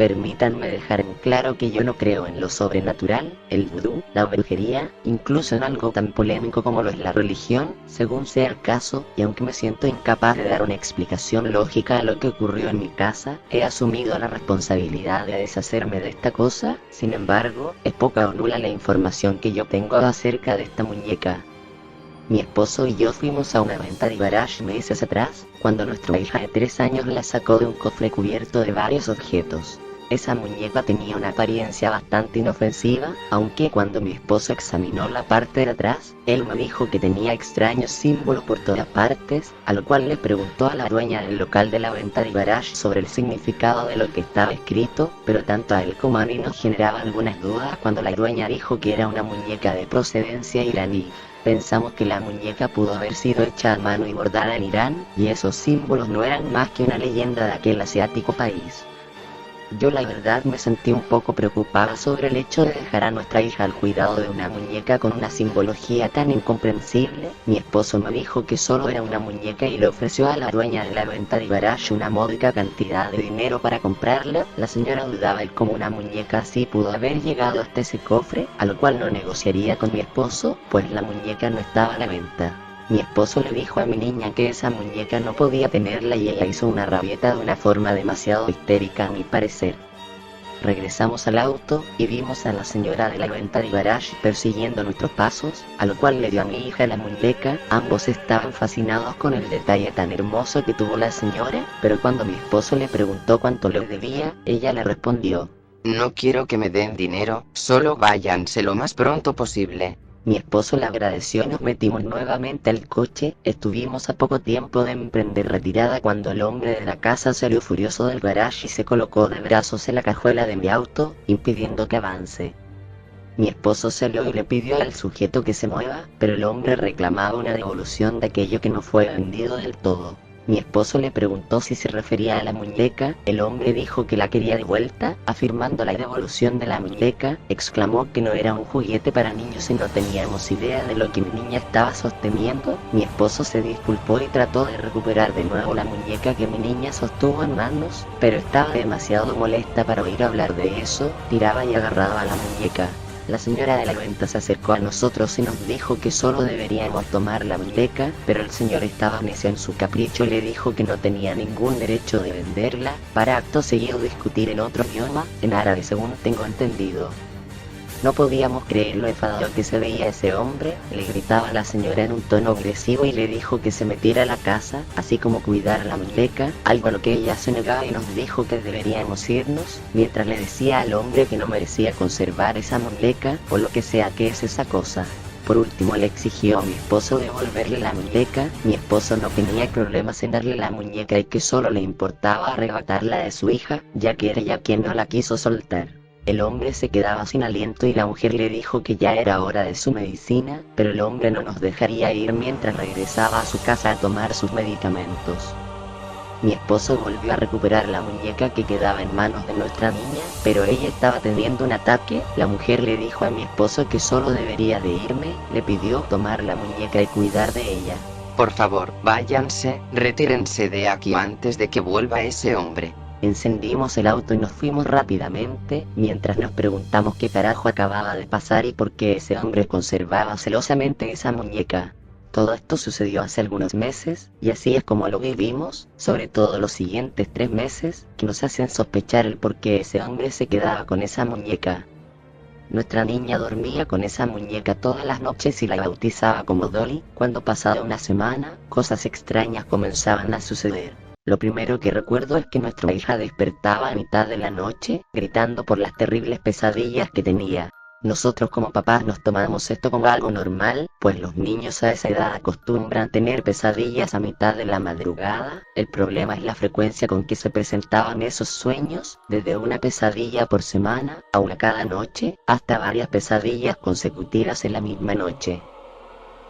Permítanme dejar en claro que yo no creo en lo sobrenatural, el vudú, la brujería, incluso en algo tan polémico como lo es la religión, según sea el caso, y aunque me siento incapaz de dar una explicación lógica a lo que ocurrió en mi casa, he asumido la responsabilidad de deshacerme de esta cosa. Sin embargo, es poca o nula la información que yo tengo acerca de esta muñeca. Mi esposo y yo fuimos a una venta de garage meses atrás, cuando nuestra hija de 3 años la sacó de un cofre cubierto de varios objetos. Esa muñeca tenía una apariencia bastante inofensiva, aunque cuando mi esposo examinó la parte de atrás, él me dijo que tenía extraños símbolos por todas partes, a lo cual le preguntó a la dueña del local de la venta de garage sobre el significado de lo que estaba escrito, pero tanto a él como a mí nos generaba algunas dudas cuando la dueña dijo que era una muñeca de procedencia iraní. Pensamos que la muñeca pudo haber sido hecha a mano y bordada en Irán, y esos símbolos no eran más que una leyenda de aquel asiático país. Yo la verdad me sentí un poco preocupada sobre el hecho de dejar a nuestra hija al cuidado de una muñeca con una simbología tan incomprensible. Mi esposo me dijo que solo era una muñeca y le ofreció a la dueña de la venta de garage una módica cantidad de dinero para comprarla. La señora dudaba el cómo una muñeca así pudo haber llegado hasta ese cofre, a lo cual no negociaría con mi esposo, pues la muñeca no estaba a la venta. Mi esposo le dijo a mi niña que esa muñeca no podía tenerla y ella hizo una rabieta de una forma demasiado histérica a mi parecer. Regresamos al auto y vimos a la señora de la venta de garage persiguiendo nuestros pasos, a lo cual le dio a mi hija la muñeca. Ambos estaban fascinados con el detalle tan hermoso que tuvo la señora, pero cuando mi esposo le preguntó cuánto le debía, ella le respondió: "No quiero que me den dinero, solo váyanse lo más pronto posible". Mi esposo le agradeció y nos metimos nuevamente al coche. Estuvimos a poco tiempo de emprender retirada cuando el hombre de la casa salió furioso del garage y se colocó de brazos en la cajuela de mi auto, impidiendo que avance. Mi esposo salió y le pidió al sujeto que se mueva, pero el hombre reclamaba una devolución de aquello que no fue vendido del todo. Mi esposo le preguntó si se refería a la muñeca. El hombre dijo que la quería de vuelta, afirmando la devolución de la muñeca. Exclamó que no era un juguete para niños y no teníamos idea de lo que mi niña estaba sosteniendo. Mi esposo se disculpó y trató de recuperar de nuevo la muñeca que mi niña sostuvo en manos, pero estaba demasiado molesta para oír hablar de eso. Tiraba y agarraba a la muñeca. La señora de la venta se acercó a nosotros y nos dijo que solo deberíamos tomar la muñeca, pero el señor estaba necio en su capricho y le dijo que no tenía ningún derecho de venderla, para acto seguido discutir en otro idioma, en árabe según tengo entendido. No podíamos creer lo enfadado que se veía ese hombre. Le gritaba a la señora en un tono agresivo y le dijo que se metiera a la casa, así como cuidar la muñeca, algo a lo que ella se negaba y nos dijo que deberíamos irnos, mientras le decía al hombre que no merecía conservar esa muñeca, o lo que sea que es esa cosa. Por último le exigió a mi esposo devolverle la muñeca. Mi esposo no tenía problemas en darle la muñeca y que solo le importaba arrebatarla de su hija, ya que era ella quien no la quiso soltar. El hombre se quedaba sin aliento y la mujer le dijo que ya era hora de su medicina, pero el hombre no nos dejaría ir mientras regresaba a su casa a tomar sus medicamentos. Mi esposo volvió a recuperar la muñeca que quedaba en manos de nuestra niña, pero ella estaba teniendo un ataque. La mujer le dijo a mi esposo que solo debería de irme, le pidió tomar la muñeca y cuidar de ella. Por favor, váyanse, retírense de aquí antes de que vuelva ese hombre. Encendimos el auto y nos fuimos rápidamente, mientras nos preguntamos qué carajo acababa de pasar y por qué ese hombre conservaba celosamente esa muñeca. Todo esto sucedió hace algunos meses, y así es como lo vivimos, sobre todo los siguientes 3 meses, que nos hacen sospechar el por qué ese hombre se quedaba con esa muñeca. Nuestra niña dormía con esa muñeca todas las noches y la bautizaba como Dolly. Cuando pasaba una semana, cosas extrañas comenzaban a suceder. Lo primero que recuerdo es que nuestra hija despertaba a mitad de la noche, gritando por las terribles pesadillas que tenía. Nosotros como papás nos tomamos esto como algo normal, pues los niños a esa edad acostumbran tener pesadillas a mitad de la madrugada. El problema es la frecuencia con que se presentaban esos sueños, desde una pesadilla por semana, a una cada noche, hasta varias pesadillas consecutivas en la misma noche.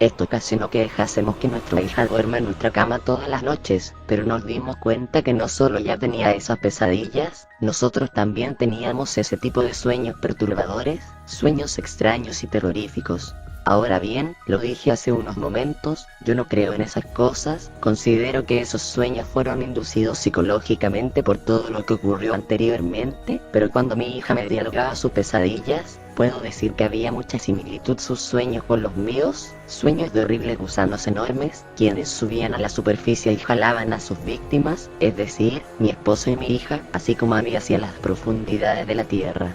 Esto ocasionó que dejásemos que nuestra hija duerma en nuestra cama todas las noches, pero nos dimos cuenta que no solo ella tenía esas pesadillas, nosotros también teníamos ese tipo de sueños perturbadores, sueños extraños y terroríficos. Ahora bien, lo dije hace unos momentos, yo no creo en esas cosas, considero que esos sueños fueron inducidos psicológicamente por todo lo que ocurrió anteriormente, pero cuando mi hija me dialogaba sus pesadillas, puedo decir que había mucha similitud sus sueños con los míos, sueños de horribles gusanos enormes, quienes subían a la superficie y jalaban a sus víctimas, es decir, mi esposo y mi hija, así como a mí hacia las profundidades de la tierra.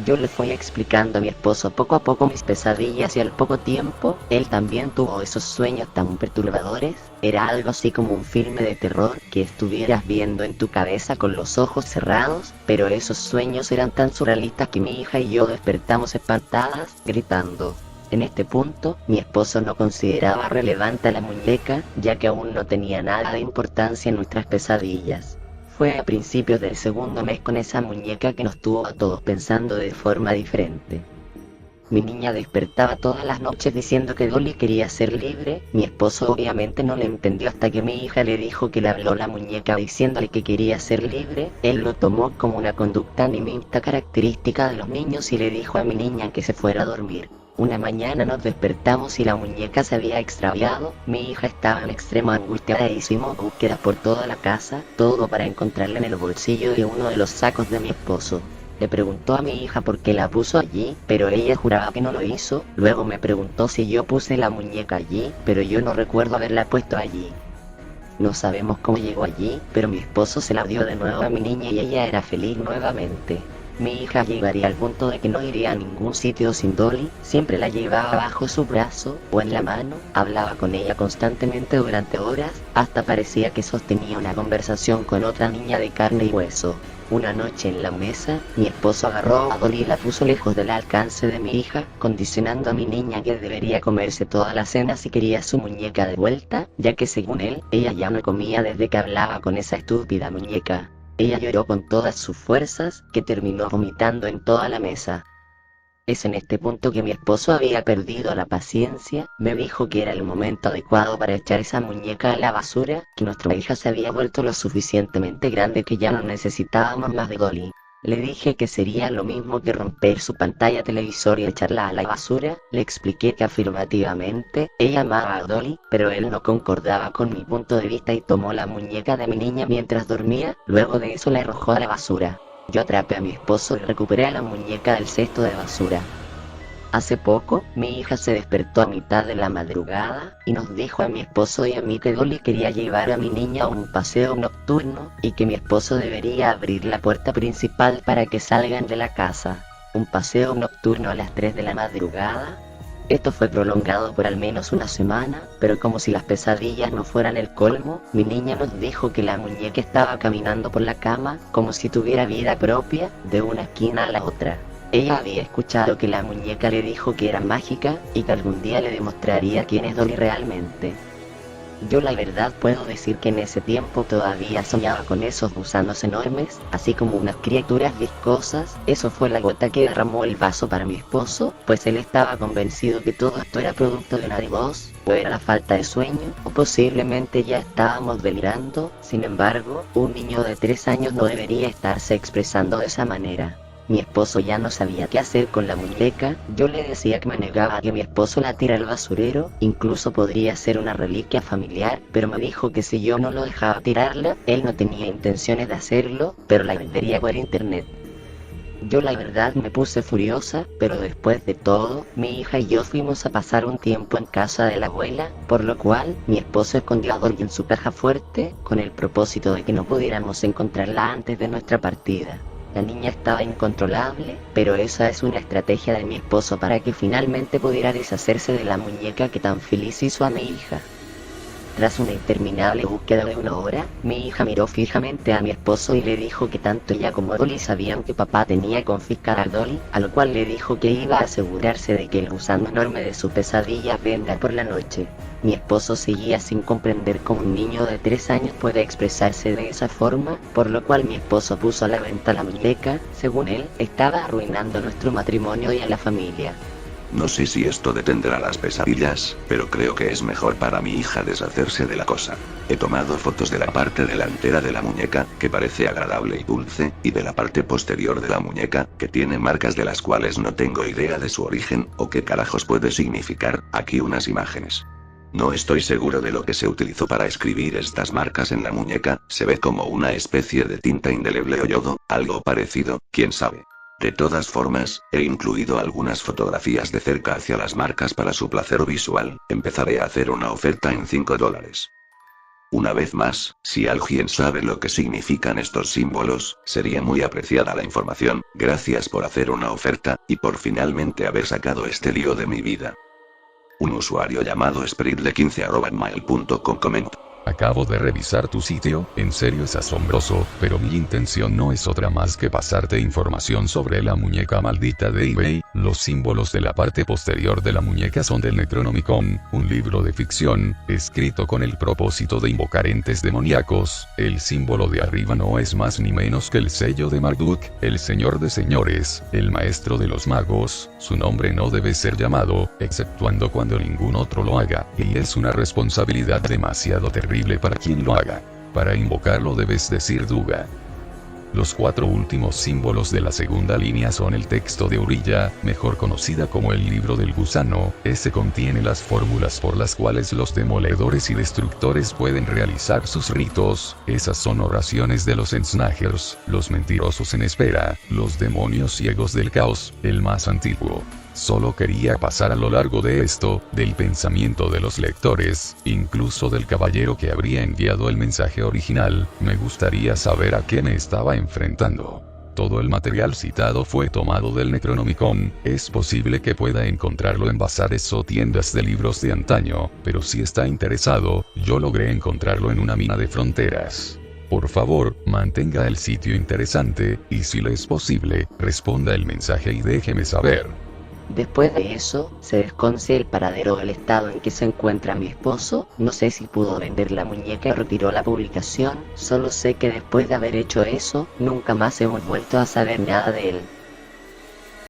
Yo le fui explicando a mi esposo poco a poco mis pesadillas y al poco tiempo, él también tuvo esos sueños tan perturbadores. Era algo así como un filme de terror que estuvieras viendo en tu cabeza con los ojos cerrados, pero esos sueños eran tan surrealistas que mi hija y yo despertamos espantadas, gritando. En este punto, mi esposo no consideraba relevante a la muñeca, ya que aún no tenía nada de importancia en nuestras pesadillas. Fue a principios del segundo mes con esa muñeca que nos tuvo a todos pensando de forma diferente. Mi niña despertaba todas las noches diciendo que Dolly quería ser libre. Mi esposo obviamente no le entendió hasta que mi hija le dijo que le habló la muñeca diciéndole que quería ser libre. Él lo tomó como una conducta animista característica de los niños y le dijo a mi niña que se fuera a dormir. Una mañana nos despertamos y la muñeca se había extraviado. Mi hija estaba en extrema angustia e hicimos búsquedas por toda la casa, todo para encontrarla en el bolsillo de uno de los sacos de mi esposo. Le preguntó a mi hija por qué la puso allí, pero ella juraba que no lo hizo. Luego me preguntó si yo puse la muñeca allí, pero yo no recuerdo haberla puesto allí. No sabemos cómo llegó allí, pero mi esposo se la dio de nuevo a mi niña y ella era feliz nuevamente. Mi hija llegaría al punto de que no iría a ningún sitio sin Dolly, siempre la llevaba bajo su brazo o en la mano, hablaba con ella constantemente durante horas, hasta parecía que sostenía una conversación con otra niña de carne y hueso. Una noche en la mesa, mi esposo agarró a Dolly y la puso lejos del alcance de mi hija, condicionando a mi niña que debería comerse toda la cena si quería su muñeca de vuelta, ya que según él, ella ya no comía desde que hablaba con esa estúpida muñeca. Ella lloró con todas sus fuerzas, que terminó vomitando en toda la mesa. Es en este punto que mi esposo había perdido la paciencia, me dijo que era el momento adecuado para echar esa muñeca a la basura, que nuestra hija se había vuelto lo suficientemente grande que ya no necesitábamos más de Dolly. Le dije que sería lo mismo que romper su pantalla televisor y echarla a la basura. Le expliqué que afirmativamente ella amaba a Dolly, pero él no concordaba con mi punto de vista y tomó la muñeca de mi niña mientras dormía. Luego de eso la arrojó a la basura. Yo atrapé a mi esposo y recuperé a la muñeca del cesto de basura. Hace poco, mi hija se despertó a mitad de la madrugada y nos dijo a mi esposo y a mí que Dolly quería llevar a mi niña a un paseo nocturno y que mi esposo debería abrir la puerta principal para que salgan de la casa. Un paseo nocturno a las 3 de la madrugada. Esto fue prolongado por al menos una semana, pero como si las pesadillas no fueran el colmo, mi niña nos dijo que la muñeca estaba caminando por la cama como si tuviera vida propia, de una esquina a la otra. Ella había escuchado que la muñeca le dijo que era mágica y que algún día le demostraría quién es Dolly realmente. Yo la verdad puedo decir que en ese tiempo todavía soñaba con esos gusanos enormes, así como unas criaturas viscosas. Eso fue la gota que derramó el vaso para mi esposo, pues él estaba convencido que todo esto era producto de una voz, o era la falta de sueño, o posiblemente ya estábamos delirando. Sin embargo, un niño de 3 años no debería estarse expresando de esa manera. Mi esposo ya no sabía qué hacer con la muñeca. Yo le decía que me negaba a que mi esposo la tirara al basurero, incluso podría ser una reliquia familiar, pero me dijo que si yo no lo dejaba tirarla, él no tenía intenciones de hacerlo, pero la vendería por internet. Yo la verdad me puse furiosa, pero después de todo, mi hija y yo fuimos a pasar un tiempo en casa de la abuela, por lo cual mi esposo escondió a Dolly en su caja fuerte, con el propósito de que no pudiéramos encontrarla antes de nuestra partida. La niña estaba incontrolable, pero esa es una estrategia de mi esposo para que finalmente pudiera deshacerse de la muñeca que tan feliz hizo a mi hija. Tras una interminable búsqueda de 1 hora, mi hija miró fijamente a mi esposo y le dijo que tanto ella como Dolly sabían que papá tenía que confiscar a Dolly, a lo cual le dijo que iba a asegurarse de que el gusano enorme de su pesadilla venga por la noche. Mi esposo seguía sin comprender cómo un niño de 3 años puede expresarse de esa forma, por lo cual mi esposo puso a la venta la muñeca. Según él, estaba arruinando nuestro matrimonio y a la familia. No sé si esto detendrá las pesadillas, pero creo que es mejor para mi hija deshacerse de la cosa. He tomado fotos de la parte delantera de la muñeca, que parece agradable y dulce, y de la parte posterior de la muñeca, que tiene marcas de las cuales no tengo idea de su origen, o qué carajos puede significar. Aquí unas imágenes. No estoy seguro de lo que se utilizó para escribir estas marcas en la muñeca, se ve como una especie de tinta indeleble o yodo, algo parecido, quién sabe. De todas formas, he incluido algunas fotografías de cerca hacia las marcas para su placer visual. Empezaré a hacer una oferta en $5. Una vez más, si alguien sabe lo que significan estos símbolos, sería muy apreciada la información. Gracias por hacer una oferta, y por finalmente haber sacado este lío de mi vida. Un usuario llamado spritle15@mail.com comenta: Acabo de revisar tu sitio, en serio es asombroso, pero mi intención no es otra más que pasarte información sobre la muñeca maldita de eBay. Los símbolos de la parte posterior de la muñeca son del Necronomicon, un libro de ficción, escrito con el propósito de invocar entes demoníacos. El símbolo de arriba no es más ni menos que el sello de Marduk, el señor de señores, el maestro de los magos. Su nombre no debe ser llamado, exceptuando cuando ningún otro lo haga, y es una responsabilidad demasiado terrible para quien lo haga. Para invocarlo debes decir Duga. Los 4 últimos símbolos de la segunda línea son el texto de Urilla, mejor conocida como el libro del gusano. Ese contiene las fórmulas por las cuales los demoledores y destructores pueden realizar sus ritos. Esas son oraciones de los Ensnagers, los mentirosos en espera, los demonios ciegos del caos, el más antiguo. Solo quería pasar a lo largo de esto, del pensamiento de los lectores, incluso del caballero que habría enviado el mensaje original. Me gustaría saber a qué me estaba enfrentando. Todo el material citado fue tomado del Necronomicon. Es posible que pueda encontrarlo en bazares o tiendas de libros de antaño, pero si está interesado, yo logré encontrarlo en una mina de fronteras. Por favor, mantenga el sitio interesante, y si le es posible, responda el mensaje y déjeme saber. Después de eso, se desconoce el paradero del estado en que se encuentra mi esposo. No sé si pudo vender la muñeca y retiró la publicación. Solo sé que después de haber hecho eso, nunca más hemos vuelto a saber nada de él.